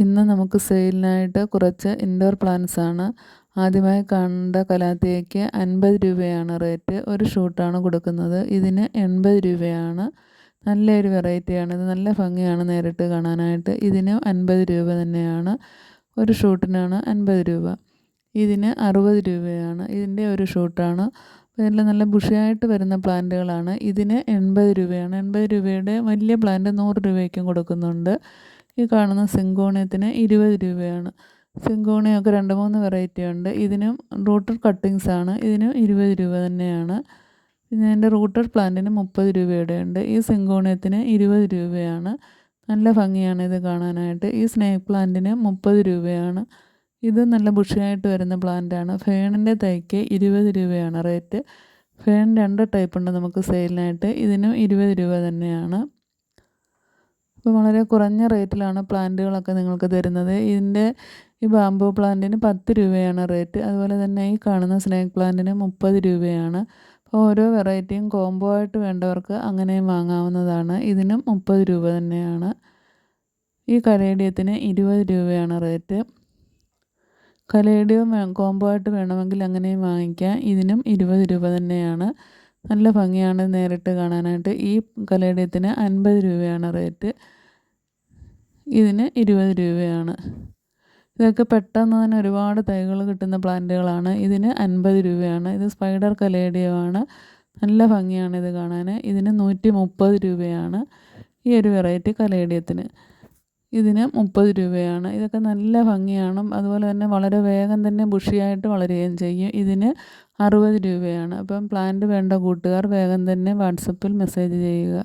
ഇന്ന് നമുക്ക് സെയിലിനായിട്ട് കുറച്ച് ഇൻഡോർ പ്ലാന്റ്സ് ആണ്. ആദ്യമായി കണ്ട കലാത്തിയയ്ക്ക് 50 രൂപയാണ് റേറ്റ്. ഒരു ഷൂട്ടാണ് കൊടുക്കുന്നത്. ഇതിന് 80 രൂപയാണ്. നല്ലൊരു വെറൈറ്റിയാണ്. ഇത് നല്ല ഭംഗിയാണ് നേരിട്ട് കാണാനായിട്ട്. ഇതിന് 50 രൂപ തന്നെയാണ്. ഒരു ഷൂട്ടിനാണ് 50 രൂപ. ഇതിന് 60 രൂപയാണ്. ഇതിൻ്റെ ഒരു ഷൂട്ടാണ്. ഇതെല്ലാം നല്ല ബുഷിയായിട്ട് വരുന്ന പ്ലാന്റുകളാണ്. ഇതിന് 80 രൂപയാണ്. 80 രൂപയുടെ വലിയ പ്ലാന്റ് 100 രൂപയ്ക്കും കൊടുക്കുന്നുണ്ട്. ഈ കാണുന്ന സിങ്കോണിയത്തിന് 20 രൂപയാണ്. സിങ്കോണിയമൊക്കെ 2-3 വെറൈറ്റി ഉണ്ട്. ഇതിനും റൂട്ടഡ് കട്ടിങ്സ് ആണ്. ഇതിനും 20 രൂപ തന്നെയാണ്. പിന്നെ എൻ്റെ റൂട്ടഡ് പ്ലാന്റിന് 30 രൂപയുടെ ഉണ്ട്. ഈ സിങ്കോണിയത്തിന് 20 രൂപയാണ്. നല്ല ഭംഗിയാണ് ഇത് കാണാനായിട്ട്. ഈ സ്നേക്ക് പ്ലാന്റിന് 30 രൂപയാണ്. ഇത് നല്ല ബുഷിയായിട്ട് വരുന്ന പ്ലാന്റാണ്. ഫേണിൻ്റെ തൈക്ക് 20 രൂപയാണ് റേറ്റ്. ഫേൺ 2 ടൈപ്പ് ഉണ്ട് നമുക്ക് സെയിലിനായിട്ട്. ഇതിനും 20 രൂപ തന്നെയാണ്. അപ്പോൾ വളരെ കുറഞ്ഞ റേറ്റിലാണ് പ്ലാന്റുകളൊക്കെ നിങ്ങൾക്ക് തരുന്നത്. ഇതിൻ്റെ ഈ ബാംബൂ പ്ലാന്റിന് 10 രൂപയാണ് റേറ്റ്. അതുപോലെ തന്നെ ഈ കാണുന്ന സ്നേക്ക് പ്ലാന്റിന് 30 രൂപയാണ്. അപ്പോൾ ഓരോ വെറൈറ്റിയും കോംബോ ആയിട്ട് വേണ്ടവർക്ക് അങ്ങനെയും വാങ്ങാവുന്നതാണ്. ഇതിനും 30 രൂപ തന്നെയാണ്. ഈ കലേഡിയത്തിന് 20 രൂപയാണ് റേറ്റ്. കലേഡിയം കോംബോ ആയിട്ട് വേണമെങ്കിൽ അങ്ങനെയും വാങ്ങിക്കാം. ഇതിനും 20 രൂപ തന്നെയാണ്. നല്ല ഭംഗിയാണ് നേരിട്ട് കാണാനായിട്ട്. ഈ കലേഡിയത്തിന് 50 രൂപയാണ് റേറ്റ്. ഇതിന് 20 രൂപയാണ്. ഇതൊക്കെ പെട്ടെന്ന് തന്നെ ഒരുപാട് തൈകൾ കിട്ടുന്ന പ്ലാന്റുകളാണ്. ഇതിന് 50 രൂപയാണ്. ഇത് സ്പൈഡർ കലേഡിയമാണ്. നല്ല ഭംഗിയാണ് ഇത് കാണാൻ. ഇതിന് 130 രൂപയാണ് ഈ ഒരു വെറൈറ്റി കലേഡിയത്തിന്. ഇതിന് 30 രൂപയാണ്. ഇതൊക്കെ നല്ല ഭംഗിയാണ്. അതുപോലെ തന്നെ വളരെ വേഗം തന്നെ ബുഷിയായിട്ട് വളരുകയും ചെയ്യും. ഇതിന് 60 രൂപയാണ്. അപ്പം പ്ലാന്റ് വേണ്ട കൂട്ടുകാർ വേഗം തന്നെ വാട്സപ്പിൽ മെസ്സേജ് ചെയ്യുക.